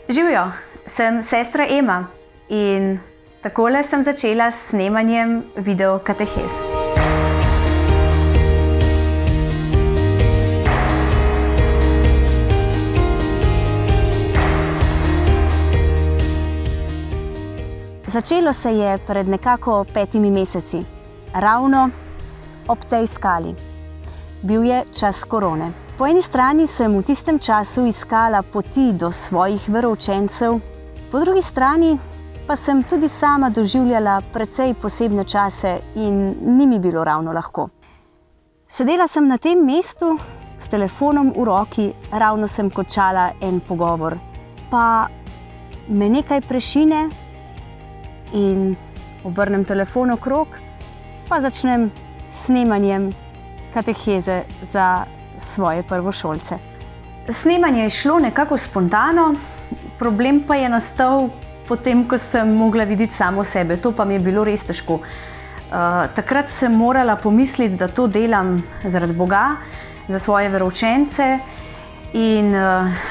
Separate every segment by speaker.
Speaker 1: Živijo, sem sestra Ema in takole sem začela s snemanjem videokatehez. Začelo se je pred nekako 5 meseci, ravno ob tej skali. Bil je čas korone. Po eni strani sem v tistem času iskala poti do svojih veroučencev, po drugi strani pa sem tudi sama doživljala precej posebne čase in ni mi bilo ravno lahko. Sedela sem na tem mestu s telefonom v roki, ravno sem končala en pogovor, pa me nekaj prešine in obrnem telefon okrog, pa začnem s snemanjem kateheze za svoje prvošolce. Snemanje je šlo nekako spontano, problem pa je nastal potem, ko sem mogla videti samo sebe. To pa mi je bilo res težko. Takrat sem morala pomisliti, da to delam zaradi Boga, za svoje veroučence in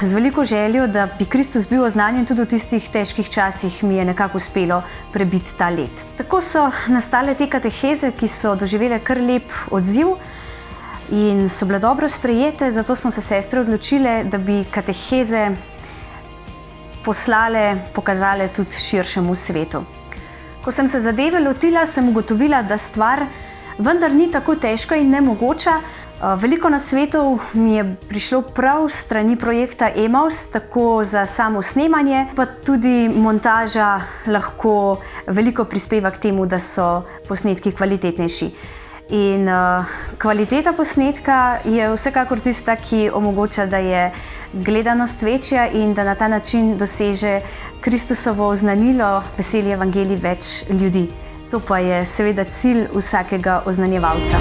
Speaker 1: z veliko željo, da bi Kristus bil oznanjen tudi v tistih težkih časih, mi je nekako uspelo prebiti ta led. Tako so nastale te kateheze, ki so doživele kar lep odziv in so bile dobro sprejete, zato smo se sestre odločile, da bi kateheze poslale, pokazale tudi širšemu svetu. Ko sem se zadeve lotila, sem ugotovila, da stvar vendar ni tako težka in nemogoča. Veliko nasvetov mi je prišlo prav s strani projekta Emaus, tako za samo snemanje, pa tudi montaža lahko veliko prispeva k temu, da so posnetki kvalitetnejši. In kvaliteta posnetka je vsekakor tista, ki omogoča, da je gledanost večja in da na ta način doseže Kristusovo oznanilo, veselje evangelij več ljudi. To pa je seveda cilj vsakega oznanjevalca.